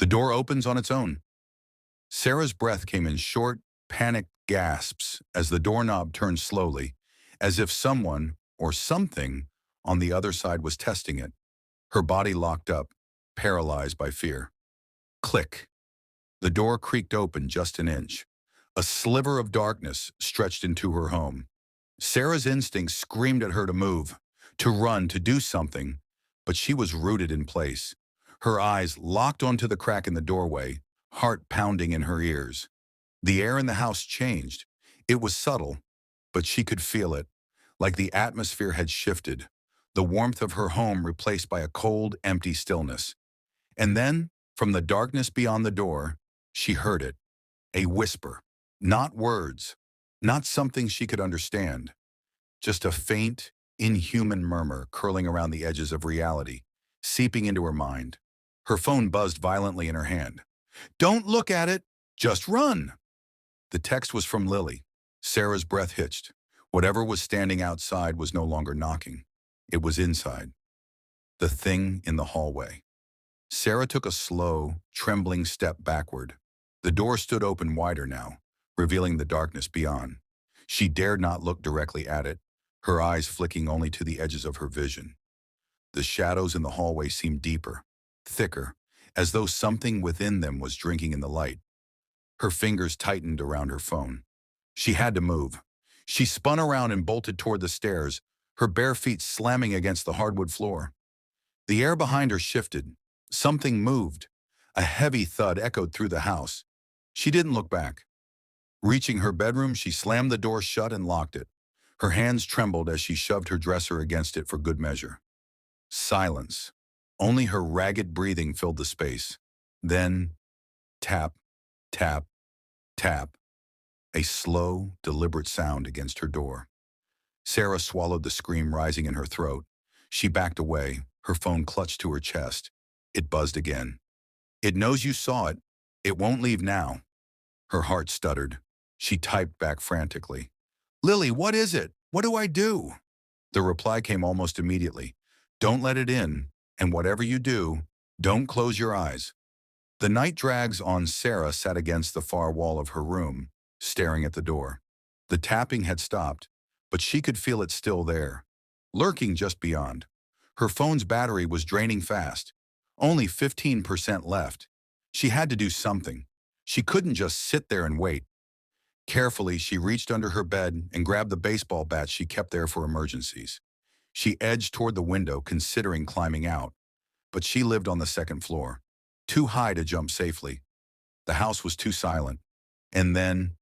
The door opens on its own. Sarah's breath came in short, panicked gasps as the doorknob turned slowly, as if someone or something on the other side was testing it. Her body locked up, paralyzed by fear. Click. The door creaked open just an inch. A sliver of darkness stretched into her home. Sarah's instincts screamed at her to move, to run, to do something, but she was rooted in place. Her eyes locked onto the crack in the doorway, heart pounding in her ears. The air in the house changed. It was subtle, but she could feel it, like the atmosphere had shifted, the warmth of her home replaced by a cold, empty stillness. And then, from the darkness beyond the door, she heard it, a whisper, not words, not something she could understand, just a faint, inhuman murmur curling around the edges of reality, seeping into her mind. Her phone buzzed violently in her hand. "Don't look at it, just run." The text was from Lily. Sarah's breath hitched. Whatever was standing outside was no longer knocking. It was inside. The thing in the hallway. Sarah took a slow, trembling step backward. The door stood open wider now, revealing the darkness beyond. She dared not look directly at it, her eyes flicking only to the edges of her vision. The shadows in the hallway seemed deeper, thicker, as though something within them was drinking in the light. Her fingers tightened around her phone. She had to move. She spun around and bolted toward the stairs, her bare feet slamming against the hardwood floor. The air behind her shifted. Something moved. A heavy thud echoed through the house. She didn't look back. Reaching her bedroom, she slammed the door shut and locked it. Her hands trembled as she shoved her dresser against it for good measure. Silence. Only her ragged breathing filled the space. Then, tap, tap, tap. A slow, deliberate sound against her door. Sarah swallowed the scream rising in her throat. She backed away, her phone clutched to her chest. It buzzed again. "It knows you saw it. It won't leave now." Her heart stuttered. She typed back frantically. "Lily, what is it? What do I do?" The reply came almost immediately. "Don't let it in, and whatever you do, don't close your eyes." The night drags on. Sarah sat against the far wall of her room, staring at the door. The tapping had stopped, but she could feel it still there, lurking just beyond. Her phone's battery was draining fast. Only 15% left. She had to do something. She couldn't just sit there and wait. Carefully, she reached under her bed and grabbed the baseball bat she kept there for emergencies. She edged toward the window, considering climbing out. But she lived on the second floor, too high to jump safely. The house was too silent. And then,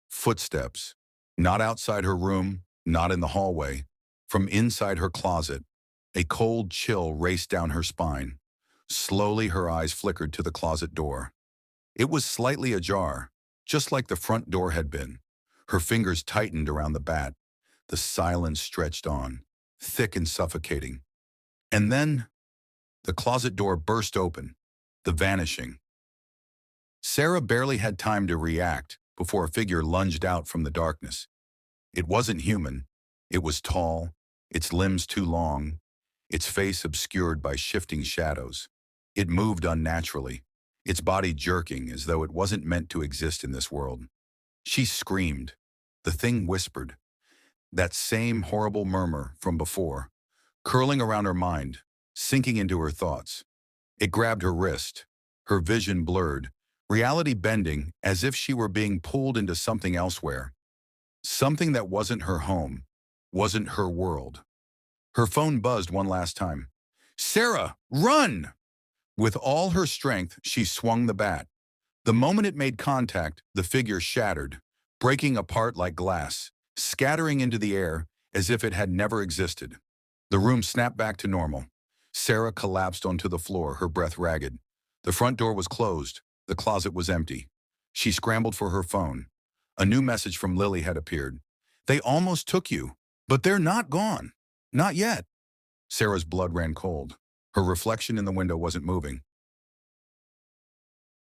footsteps. Not outside her room, not in the hallway. From inside her closet, a cold chill raced down her spine. Slowly, her eyes flickered to the closet door. It was slightly ajar, just like the front door had been. Her fingers tightened around the bat. The silence stretched on, thick and suffocating. And then, the closet door burst open, the vanishing. Sarah barely had time to react before a figure lunged out from the darkness. It wasn't human. It was tall, its limbs too long, its face obscured by shifting shadows. It moved unnaturally, its body jerking as though it wasn't meant to exist in this world. She screamed. The thing whispered. That same horrible murmur from before, curling around her mind, sinking into her thoughts. It grabbed her wrist, her vision blurred, reality bending as if she were being pulled into something elsewhere. Something that wasn't her home, wasn't her world. Her phone buzzed one last time. "Sarah, run!" With all her strength, she swung the bat. The moment it made contact, the figure shattered, breaking apart like glass, scattering into the air as if it had never existed. The room snapped back to normal. Sarah collapsed onto the floor, her breath ragged. The front door was closed. The closet was empty. She scrambled for her phone. A new message from Lily had appeared. "They almost took you, but they're not gone. Not yet." Sarah's blood ran cold. Her reflection in the window wasn't moving.